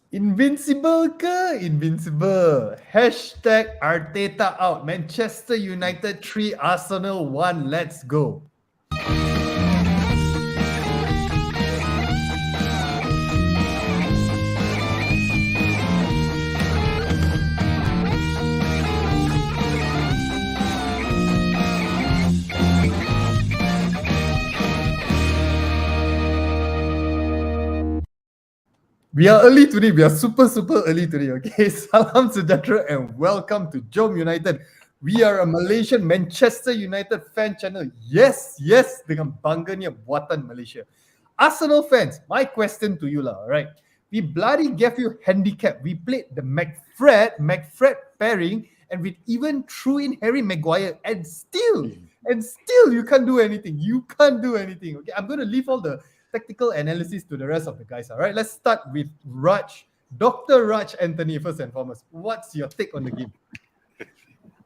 Invincible ke? Invincible. Hashtag Arteta out. Manchester United 3, Arsenal 1. Let's go. We are early today. We are super early today. Okay, salam sejahtera and welcome to JomUnited. We are a Malaysian Manchester United fan channel. Yes, dengan bangganya Buatan Malaysia. Arsenal fans, my question to you lah. Alright, we bloody gave you handicap. We played the McFred pairing, and we even threw in Harry Maguire, and still you can't do anything. You can't do anything. Okay, I'm going to leave all the tactical analysis to the rest of the guys. All right, let's start with Raj, Dr. Raj Anthony, first and foremost. What's your take on the game?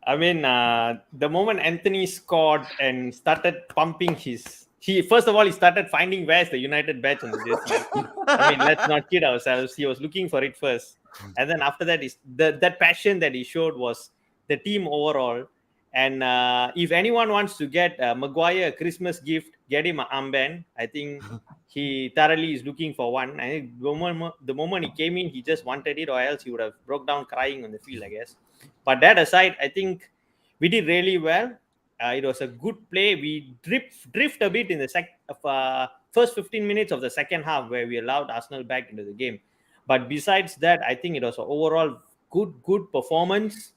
I mean, the moment Anthony scored and started pumping first of all, he started finding where's the United badge on the jersey. I mean, let's not kid ourselves. He was looking for it first. And then after that, that passion that he showed was the team overall. And if anyone wants to get Maguire a Christmas gift, get him an armband. I think he thoroughly is looking for one. I think the moment he came in, he just wanted it, or else he would have broke down crying on the field, I guess. But that aside, I think we did really well. It was a good play. We drift a bit in the first 15 minutes of the second half, where we allowed Arsenal back into the game. But besides that, I think it was an overall good performance.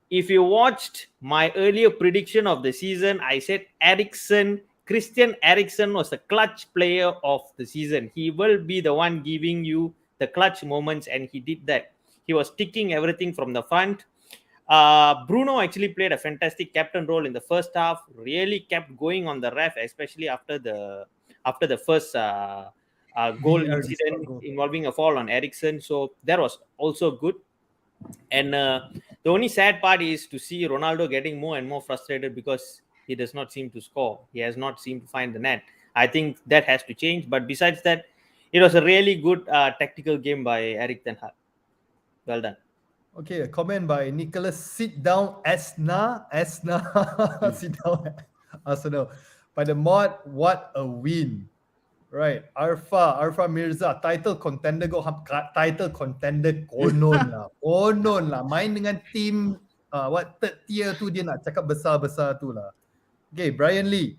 If you watched my earlier prediction of the season, I said Christian Eriksen was the clutch player of the season. He will be the one giving you the clutch moments, and he did that. He was ticking everything from the front. Bruno actually played a fantastic captain role in the first half. Really kept going on the ref, especially after the first goal incident involving a foul on Eriksen. So that was also good. And the only sad part is to see Ronaldo getting more and more frustrated because he does not seem to score. He has not seemed to find the net. I think that has to change. But besides that, it was a really good tactical game by Erik ten Hag. Well done. Okay, a comment by Nicholas. Sit down, Asna. Sit down, Arsenal. By the mod, what a win. Right, Arfa Mirza, title contender konon lah. Main dengan team third tier tu dia nak cakap besar-besar tu lah. Okay, Brian Lee,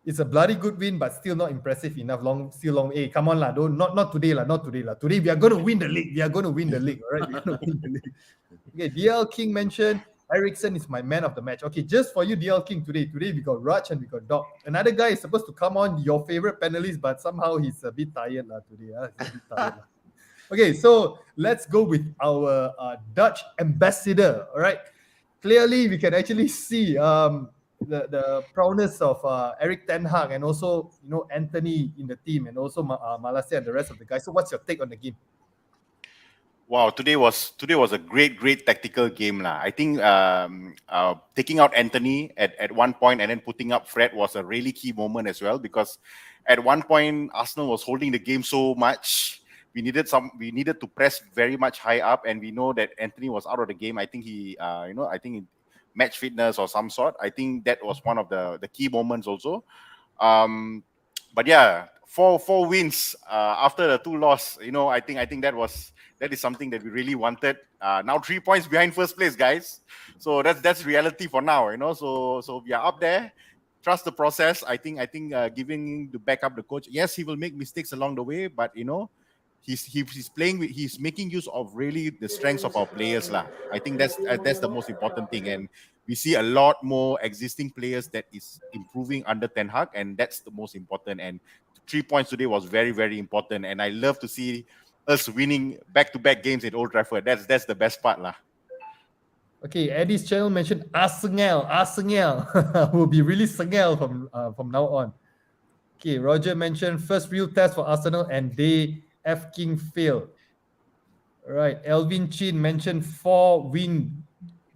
it's a bloody good win, but still not impressive enough. Still long. Hey, come on lah, not today lah. Today we are going to win the league. All right, we're going to win the league. Okay, DL King mentioned Eriksen is my man of the match. Okay, just for you, DL King, today we got Raj and we got Doc. Another guy is supposed to come on, your favorite panelist, but somehow he's a bit tired today. Okay, so let's go with our Dutch ambassador. All right, clearly we can actually see the prowess of Erik ten Hag and also Anthony in the team, and also Malaysia and the rest of the guys. So what's your take on the game? Wow, today was a great tactical game lah. I think taking out Anthony at one point and then putting up Fred was a really key moment as well, because at one point Arsenal was holding the game so much. We needed to press very much high up, and we know that Anthony was out of the game. I think he match fitness or some sort. I think that was one of the key moments also. But yeah, four wins after the 2 loss. I think that is something that we really wanted. Now 3 points behind first place, guys. So that's reality for now. So we are up there. Trust the process. I think giving the backup the coach. Yes, he will make mistakes along the way, but he's making use of really the strengths of our players lah. I think that's the most important thing, and we see a lot more existing players that is improving under Ten Hag, and that's the most important. And 3 points today was very, very important, and I love to see us winning back-to-back games at Old Trafford. That's the best part lah. Okay, Eddie's channel mentioned Arsenal will be really Sengel from now on. Okay, Roger mentioned first real test for Arsenal and they King failed. Right, Elvin Chin mentioned 4-win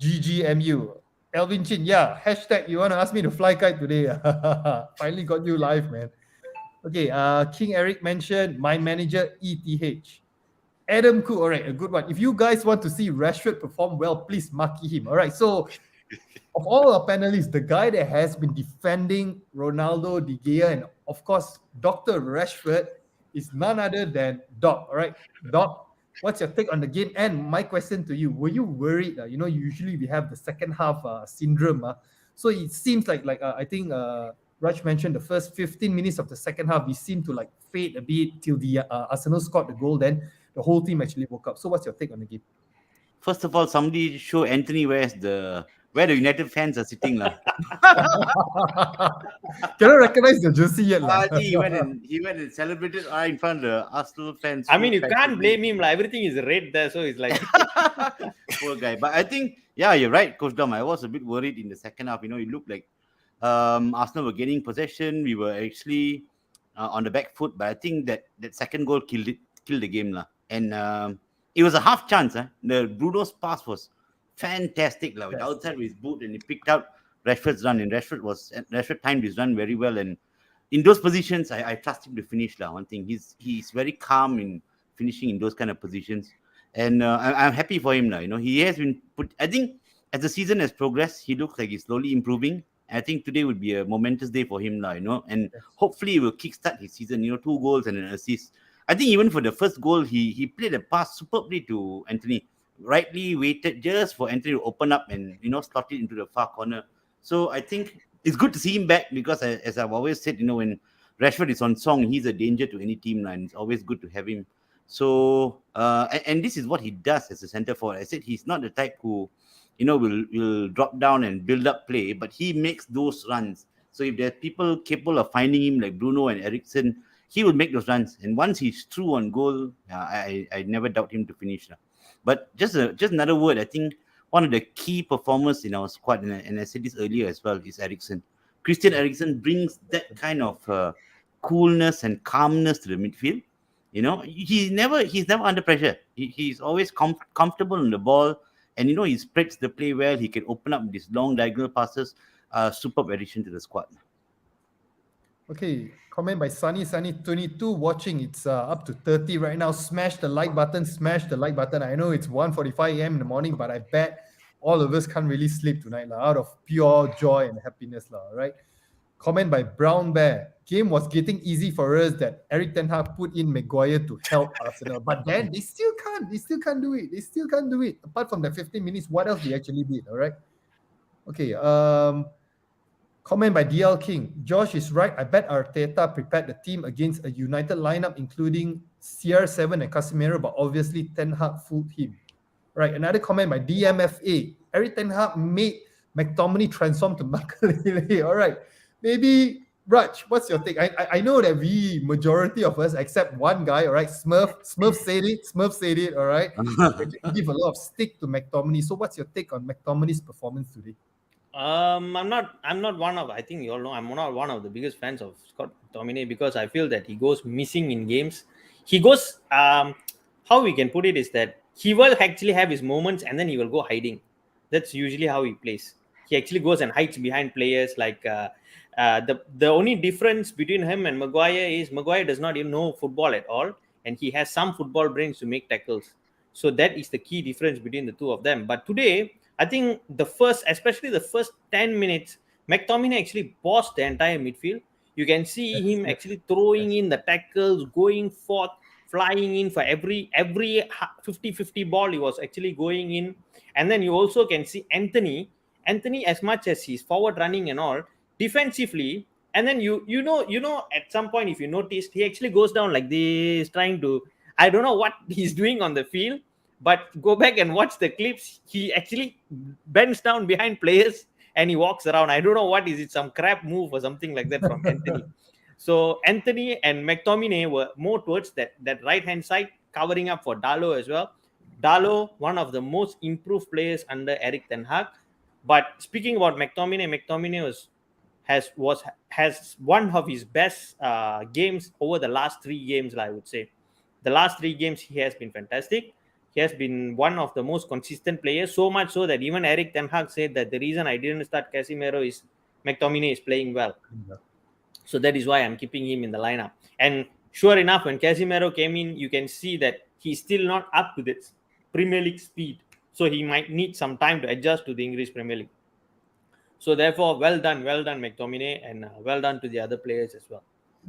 GGMU. Elvin Chin, yeah, hashtag you want to ask me to fly kite today. Finally got you live, man. Okay, King Eric mentioned my manager ETH. Adam Cook, all right, a good one. If you guys want to see Rashford perform well, please marquee him. All right, so of all our panelists, the guy that has been defending Ronaldo, De Gea, and of course, Dr. Rashford is none other than Doc. All right, Doc, what's your take on the game? And my question to you, were you worried? Usually we have the second half syndrome. So it seems like I think Raj mentioned the first 15 minutes of the second half, we seemed to like fade a bit till the Arsenal scored the goal. Then the whole team actually woke up. So what's your take on the game? First of all, somebody show Anthony where the United fans are sitting lah. Cannot recognize the jersey yet lah. I think he went and celebrated in front of the Arsenal fans. I mean, you can't blame him. Like, everything is red there, so it's like Poor guy. But I think, yeah, you're right, Coach Dom. I was a bit worried in the second half. It looked like Arsenal were gaining possession. We were actually on the back foot. But I think that second goal killed the game lah. And it was a half chance. The Bruno's pass was fantastic lah. With outside with his boot, and he picked out Rashford's run, and Rashford timed his run very well. And in those positions, I trust him to finish lah. One thing, he's very calm in finishing in those kind of positions, and I'm happy for him now. He has been put. I think as the season has progressed, he looks like he's slowly improving. I think today would be a momentous day for him now. And hopefully he will kickstart his season. 2 goals and an assist. I think even for the first goal, he played a pass superbly to Anthony. Rightly waited just for Anthony to open up and slot it into the far corner. So I think it's good to see him back, because as I've always said, when Rashford is on song, he's a danger to any team line. It's always good to have him. So and this is what he does as a centre forward. I said he's not the type who will drop down and build up play, but he makes those runs. So if there are people capable of finding him like Bruno and Eriksen, he will make those runs. And once he's through on goal, I never doubt him to finish. But just another word, I think one of the key performers in our squad, and I said this earlier as well, is Eriksen. Christian Eriksen brings that kind of coolness and calmness to the midfield. He's never under pressure. He's always comfortable on the ball, and he spreads the play well. He can open up these long diagonal passes. Superb addition to the squad. Okay, comment by Sunny 22 watching. It's up to 30 right now. Smash the like button. I know it's 1:45 a.m. in the morning, but I bet all of us can't really sleep tonight out of pure joy and happiness right? Comment by Brown Bear. Game was getting easy for us that Erik ten Hag put in Maguire to help Arsenal, but then they still can't do it. Apart from the 15 minutes, what else they actually did? All right. Okay. Comment by DL King. Josh is right. I bet Arteta prepared the team against a United lineup, including CR7 and Casemiro, but obviously Ten Hag fooled him. Right. Another comment by DMFA. Erik ten Hag made McTominay transform to Makalele. All right. Maybe, Raj, what's your take? I know that majority of us, except one guy, all right, Smurf said it, all right? Give a lot of stick to McTominay. So what's your take on McTominay's performance today? I'm not one of, I think you all know, I'm not one of the biggest fans of Scott McTominay, because I feel that he goes missing in games. He goes, how we can put it is that he will actually have his moments and then he will go hiding. That's usually how he plays. He actually goes and hides behind players. Like the only difference between him and Maguire is Maguire does not even know football at all, and he has some football brains to make tackles. So that is the key difference between the two of them. But today, I think especially the first 10 minutes, McTominay actually bossed the entire midfield. You can see him actually throwing in the tackles, going forth, flying in for every 50-50 ball. He was actually going in. And then you also can see Anthony, as much as he's forward running and all, defensively, and then you know at some point, if you noticed, he actually goes down like this, trying to, I don't know what he's doing on the field, but go back and watch the clips. He actually bends down behind players and he walks around. I don't know what is it, some crap move or something like that from Anthony. So Anthony and McTominay were more towards that right hand side, covering up for Darlow as well. Darlow, one of the most improved players under Erik ten Hag. But speaking about McTominay has one of his best games over the last 3 games. I would say the last 3 games he has been fantastic. He has been one of the most consistent players, so much so that even Erik ten Hag said that the reason I didn't start Casemiro is McTominay is playing well. So that is why I'm keeping him in the lineup. And sure enough, when Casemiro came in, you can see that he's still not up to this Premier League speed. So he might need some time to adjust to the English Premier League. So therefore, well done, McTominay, and well done to the other players as well.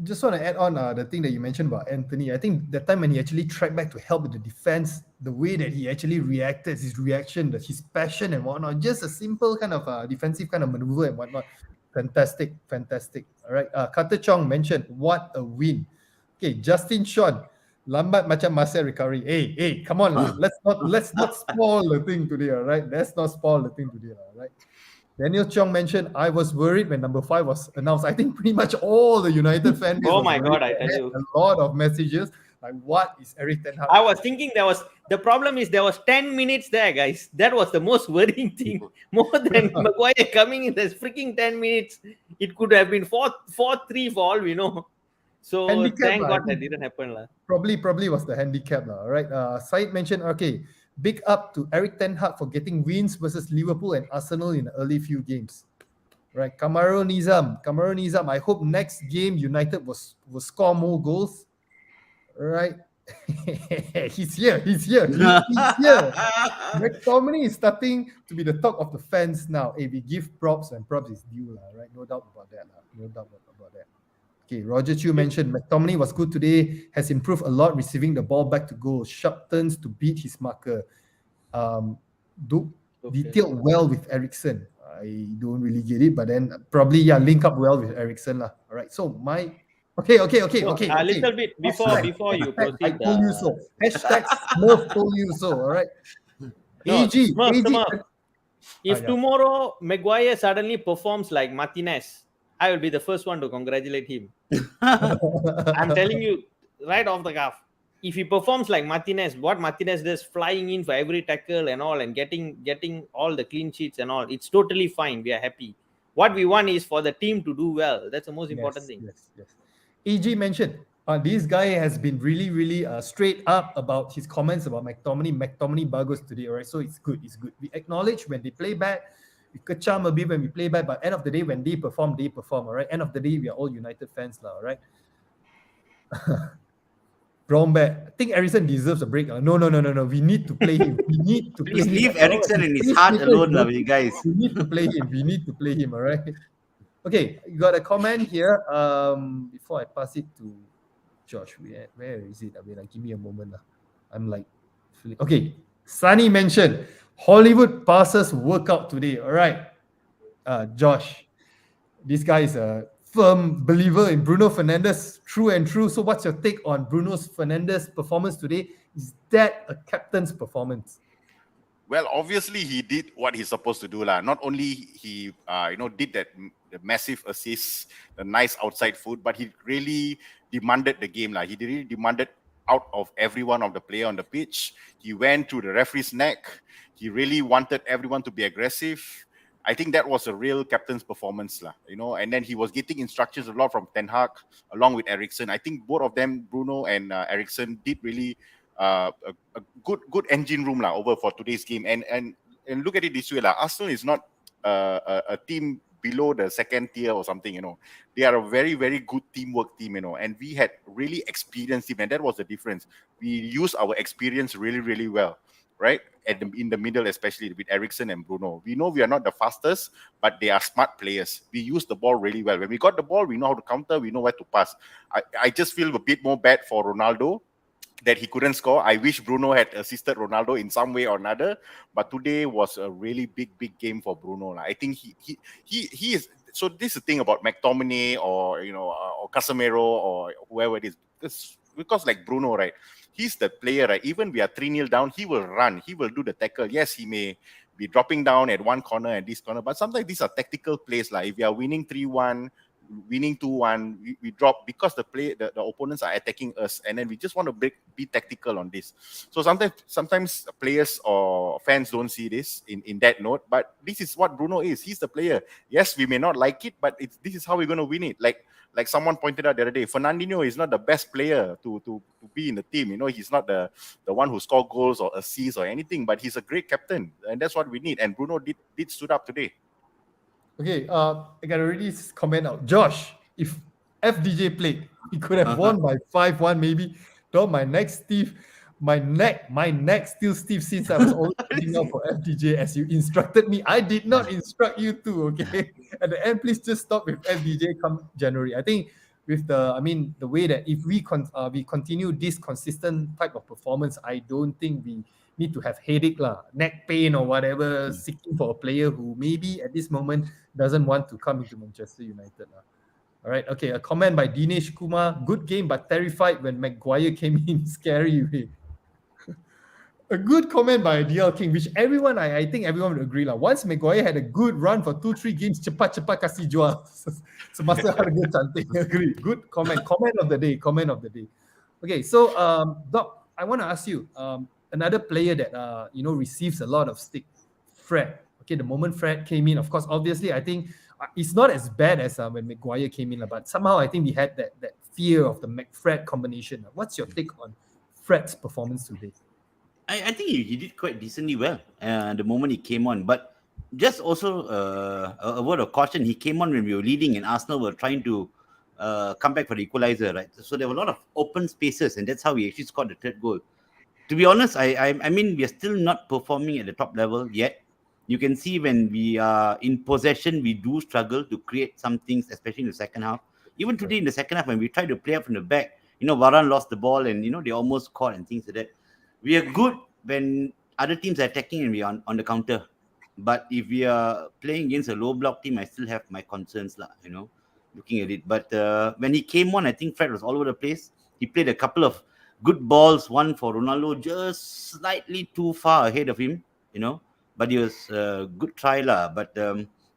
Just want to add on the thing that you mentioned about Anthony. I think the time when he actually tracked back to help with the defense, the way that he actually reacted, his reaction, his passion and whatnot, just a simple kind of defensive kind of maneuver and whatnot. Fantastic. All right. Carter Chong mentioned, what a win. Okay, Justin Sean, lambat macam Marcel recovery. Hey, come on, let's not spoil the thing today, all right? Let's not spoil the thing today, all right? Daniel Chong mentioned, I was worried when number 5 was announced. I think pretty much all the United fan base Oh was my God, worried. I tell you. A lot of messages like, what is Eric Ten Hag? I was thinking the problem is there was 10 minutes there, guys. That was the most worrying thing. More than Maguire coming in, there's freaking 10 minutes. It could have been 4-3 for all we know. So Handicap, thank God that didn't happen. Probably was the handicap. All right. Said mentioned, okay, big up to Eric Ten Hag for getting wins versus Liverpool and Arsenal in the early few games. Right. Kamaru Nizam, I hope next game United will score more goals. Right. He's here. McTominay is starting to be the talk of the fans now. Hey, we give props and props is due, right? No doubt about that. Okay, Roger Chu mentioned McTominay was good today, has improved a lot receiving the ball back to goal, sharp turns to beat his marker. Detailed well with Eriksen. I don't really get it, but then probably link up well with Eriksen lah. All right, so my okay. A little bit before you proceed. I told you so. Hashtag Smurf told you so. All right. AG. If tomorrow Maguire suddenly performs like Martinez, I will be the first one to congratulate him. I'm telling you right off the cuff. If he performs like Martinez, what Martinez does, flying in for every tackle and all, and getting all the clean sheets and all, it's totally fine. We are happy. What we want is for the team to do well. That's the most important thing. Yes. EG mentioned, this guy has been really straight up about his comments about McTominay. McTominay bagus today, all right? So it's good. We acknowledge when they play bad. We kecam a bit when we play bad, but end of the day, when they perform, all right? End of the day, we are all United fans, all right? Brombat, I think Eriksen deserves a break. No. We need to play him. Please leave Eriksen in his heart alone, you guys. We need to play him, all right? Okay, you got a comment here. Before I pass it to Josh, where is it? Give me a moment. I'm like, okay. Sunny mentioned Hollywood passes workout today. All right, Josh, this guy is a firm believer in Bruno Fernandes, true and true. So, what's your take on Bruno Fernandes' performance today? Is that a captain's performance? Well, obviously he did what he's supposed to do, lah. Not only he, did the massive assist, the nice outside foot, but he really demanded the game, lah. He really demanded out of everyone of the player on the pitch. He went to the referee's neck. He really wanted everyone to be aggressive. I think that was a real captain's performance, lah. And then he was getting instructions a lot from Ten Hag along with Eriksen. I think both of them, Bruno and Eriksen, did really a good engine room over for today's game. And look at it this way, Arsenal is not a team below the second tier or something. They are a very, very good teamwork team. And we had really experienced team, and that was the difference. We used our experience really, really well, right? In the middle, especially with Eriksen and Bruno. We know we are not the fastest, but they are smart players. We use the ball really well. When we got the ball, we know how to counter, we know where to pass. I just feel a bit more bad for Ronaldo that he couldn't score. I wish Bruno had assisted Ronaldo in some way or another, but today was a really big game for Bruno. I think he is. So this is the thing about McTominay or or Casemiro or whoever it is. Because like Bruno, right? He's the player, right? Even we are 3-0 down, he will run, he will do the tackle. Yes, he may be dropping down at one corner and this corner, but sometimes these are tactical plays. If we are winning 3-1, winning 2-1, we drop because the opponents are attacking us, and then we just want to be tactical on this. So sometimes players or fans don't see this in that note, but this is what Bruno is. He's the player. Yes, we may not like it, but this is how we're going to win it. Like someone pointed out the other day, Fernandinho is not the best player to be in the team. He's not the one who scored goals or assists or anything, but he's a great captain, and that's what we need. And Bruno did stood up today. Okay, I got to read this comment out. Josh, if FDJ played, We could have won by 5-1 maybe. Though my neck still stiff since I was always looking out for FDJ as you instructed me. I did not instruct you to, okay? At the end, please just stop with FDJ come January. I think with the way that if we continue this consistent type of performance, I don't think we need to have headache lah, neck pain or whatever, seeking for a player who maybe at this moment doesn't want to come into Manchester United lah. All right, okay, a comment by Dinesh Kumar. Good game, but terrified when Maguire came in. Scary way. A good comment by DL King, which I think everyone would agree lah. Once Maguire had a good run for 2-3 games, cepat-cepat kasih jual. Semasa harga cantik. Agree. Good comment. Comment of the day. Okay, so Doc, I want to ask you, another player that receives a lot of stick, Fred. Okay, the moment Fred came in, of course, obviously, I think it's not as bad as when Maguire came in, but somehow I think we had that fear of the Mac-Fred combination. What's your take on Fred's performance today? I think he did quite decently well the moment he came on. But just also a word of caution, he came on when we were leading and Arsenal were trying to come back for the equalizer, right? So there were a lot of open spaces, and that's how we actually scored the third goal. To be honest, I mean, we are still not performing at the top level yet. You can see when we are in possession, we do struggle to create some things, especially in the second half. Even today in the second half, when we tried to play up from the back, Varane lost the ball and, they almost caught and things like that. We are good when other teams are attacking and we are on the counter. But if we are playing against a low block team, I still have my concerns, looking at it. But when he came on, I think Fred was all over the place. He played a couple of good balls, one for Ronaldo, just slightly too far ahead of him, But it was a good try, lah. But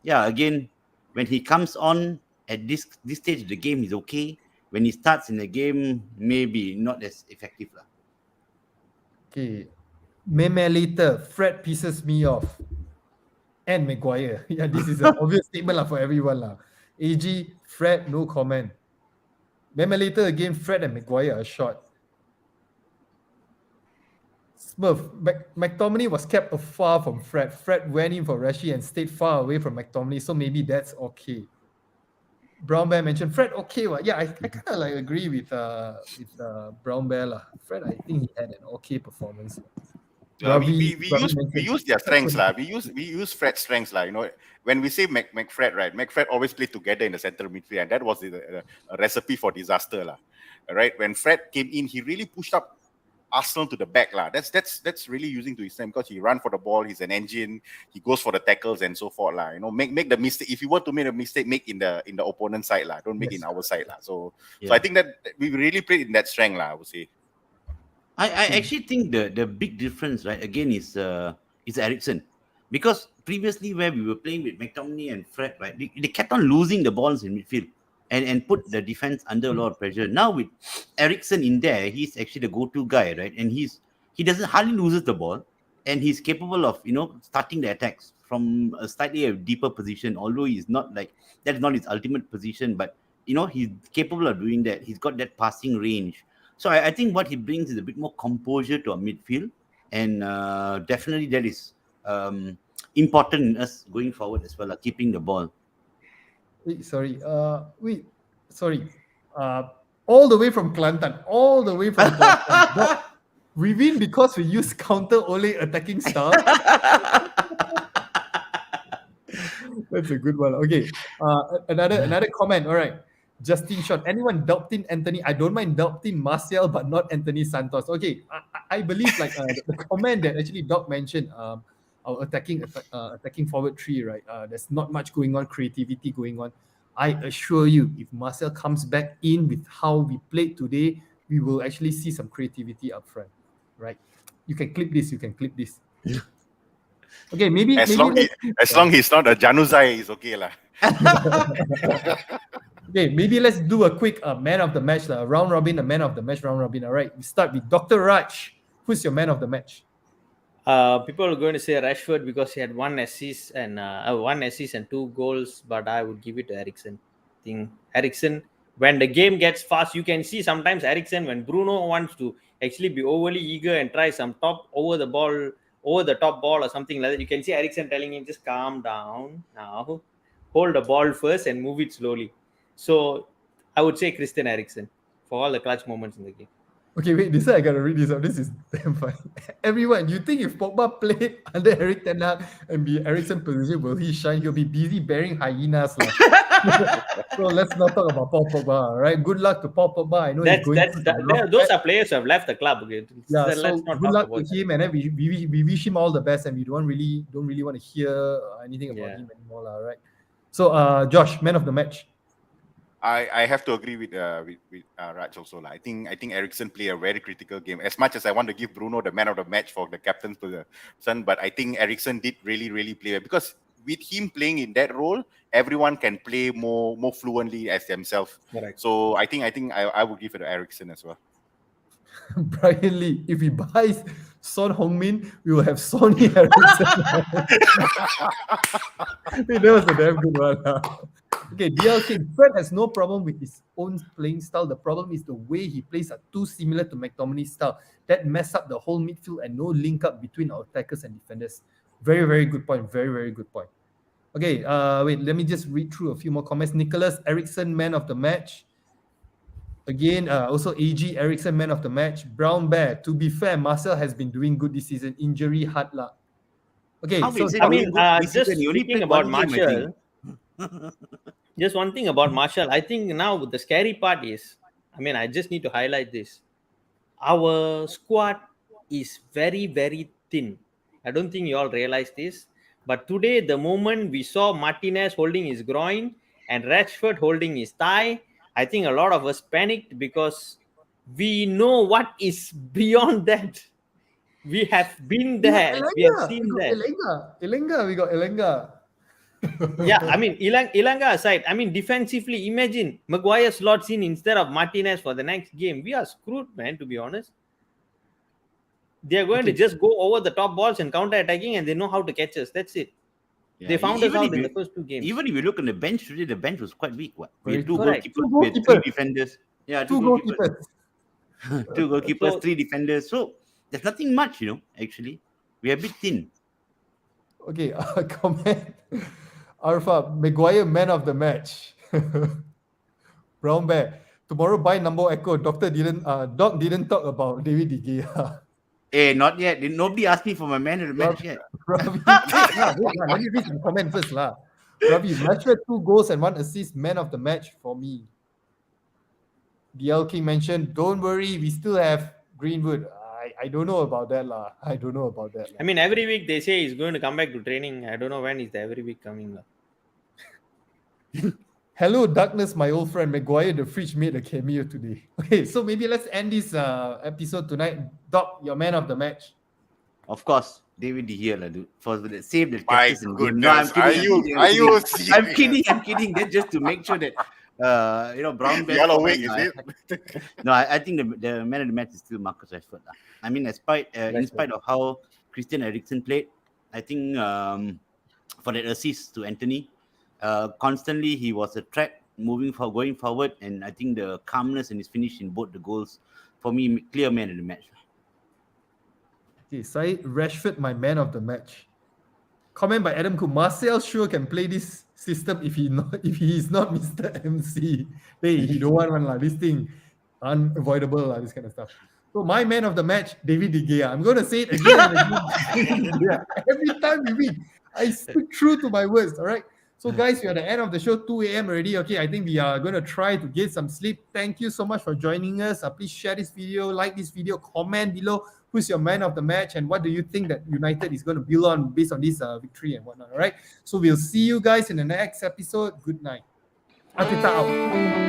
again, when he comes on at this stage of the game, he's okay. When he starts in the game, maybe not as effective, lah. Okay. Meme later, Fred pisses me off. And Maguire. Yeah, this is an obvious statement lah for everyone lah. AG, Fred, no comment. Meme later again, Fred and Maguire are short. Smurf, McTominay was kept afar from Fred. Fred went in for Rashi and stayed far away from McTominay, so maybe that's okay. Brown Bear mentioned Fred okay. Well, yeah, I kind of agree with Brown Bear lah. Fred, I think he had an okay performance. We use their strengths lah. We use Fred's strengths lah. When we say McFred, right? McFred always played together in the central midfield, and that was a recipe for disaster lah. Right? When Fred came in, he really pushed up Arsenal to the back lah. That's really using to his strength because he run for the ball. He's an engine. He goes for the tackles and so forth lah. Make the mistake. If you want to make a mistake, make in the opponent side lah. Don't make in our side lah. So I think that we really played in that strength lah. I would say. I actually think the big difference, right, again, is Eriksen. Because previously where we were playing with McTominay and Fred, right, they kept on losing the balls in midfield and put the defense under a lot of pressure. Now with Eriksen in there, he's actually the go-to guy, right? And he doesn't hardly loses the ball, and he's capable of, starting the attacks from a slightly deeper position, although he's not that's not his ultimate position, but, he's capable of doing that. He's got that passing range. So I think what he brings is a bit more composure to our midfield, and definitely that is important in us going forward as well, keeping the ball. Sorry. All the way from Kelantan. We win because we use counter Ole attacking style. That's a good one. Okay. Another comment. All right. Justin Short. Anyone doubting Anthony? I don't mind doubting Martial, but not Anthony Santos. Okay. I believe the comment that actually Doc mentioned, our attacking forward three, right? There's not much going on, creativity going on. I assure you, if Martial comes back in with how we played today, we will actually see some creativity up front, right? You can clip this. Okay, maybe as long he's not a Januzaj, it's okay lah. Okay, maybe let's do a quick man of the match, round robin, a man of the match round robin. All right, we start with Dr. Raj. Who's your man of the match? People are going to say Rashford because he had one assist and 2 goals, but I would give it to Eriksen. I think Eriksen, when the game gets fast, you can see sometimes Eriksen, when Bruno wants to actually be overly eager and try some over the top ball or something like that, you can see Eriksen telling him, just calm down now, hold the ball first and move it slowly. So I would say Christian Eriksen. for all the clutch moments in the game. Okay, wait, this one I gotta read this out. This is damn funny. Everyone, you think if Pogba played under Eric Ten Hag and be Eriksen's position, will he shine? He'll be busy bearing hyenas. Lah. So let's not talk about Paul Pogba, right? Good luck to Paul Pogba. I know he's going through some rough Those patch. are players who have left the club. Okay, Yeah, let's so not good talk luck about to him, and then we wish him all the best, and we don't really want to hear anything about Yeah. him anymore, lah, right? So, Josh, man of the match. I have to agree with Raj also. I think Eriksen played a very critical game. As much as I want to give Bruno the man of the match for the captain's position, but I think Eriksen did really play well, because with him playing in that role, everyone can play more fluently as themselves. Correct. So I think I would give it to Eriksen as well. Brian Lee, if he buys Son Heung-min, we will have Sonny Eriksson. That was a damn good one. Okay, DLK, Fred has no problem with his own playing style. The problem is the way he plays are too similar to McTominay's style. That mess up the whole midfield and no link up between our attackers and defenders. Very, very good point. Very, very good point. Okay, wait, let me just read through a few more comments. Nicholas Eriksson, man of the match. Again, also AG Eriksson, man of the match. Brown Bear, to be fair, Marcel has been doing good this season. Injury hard luck. Okay, How so is it I doing mean, good this just season? He only speaking played about one game, I think. Martial, just one thing about Martial. I think now the scary part is, I mean, I just need to highlight this. Our squad is very, very thin. I don't think you all realize this. But today, the moment we saw Martinez holding his groin and Rashford holding his thigh, I think a lot of us panicked because we know what is beyond that. We have been there. We have seen that. We got Elenga. Yeah, I mean, Ilanga aside, I mean, defensively, imagine Maguire slots in instead of Martinez for the next game. We are screwed, man, to be honest. They are going to just go over the top balls and counter-attacking, and they know how to catch us. That's it. Yeah, They found us even out if in you- the first two games. Even if you look on the bench today, the bench was quite weak. What? We had two Correct. goalkeepers, Two we had three goalkeepers. defenders. Yeah, Two goalkeepers. two goalkeepers, So- three defenders. So there's nothing much, actually. We are a bit thin. Okay, comment. Arfa, Maguire, man of the match. Brown Bear, tomorrow buy number Echo. Doc didn't talk about David De Gea. Not yet. Nobody asked me for my man of the match yet. Ravi, let me read some comment first. Ravi, Rashford 2 goals and 1 assist, man of the match for me. DL King mentioned, don't worry, we still have Greenwood. I don't know about that. I don't know about that. I mean, every week they say he's going to come back to training. I don't know when is the every week coming. Hello, darkness, my old friend. Maguire the fridge made a cameo today. Okay, so maybe let's end this episode tonight. Doc, your man of the match. Of course, David De Gea, dude. For the save the My catches in the game. No, I'm goodness, kidding. are you I'm serious? kidding. I'm kidding. That's just to make sure that Brown Bear. Y'all awake, is it? No, I think the man of the match is still Marcus Rashford. I mean, in spite of how Christian Eriksen played, I think for that assist to Anthony, constantly he was a threat going forward, and I think the calmness in his finish in both the goals, for me, clear man of the match. Okay, Said Rashford, my man of the match. Comment by Adam Cook. Marcel sure can play this system if he is not Mr. MC. Hey, he don't want one lah. This thing unavoidable lah. This kind of stuff. So my man of the match, David De Gea. I'm gonna say it again and again. Yeah. Every time we win, I stick true to my words. All right. So guys, we are at the end of the show, 2 a.m. already. Okay, I think we are going to try to get some sleep. Thank you so much for joining us. Please share this video, like this video, comment below who's your man of the match and what do you think that United is going to build on based on this victory and whatnot. All right. So we'll see you guys in the next episode. Good night. Atita out.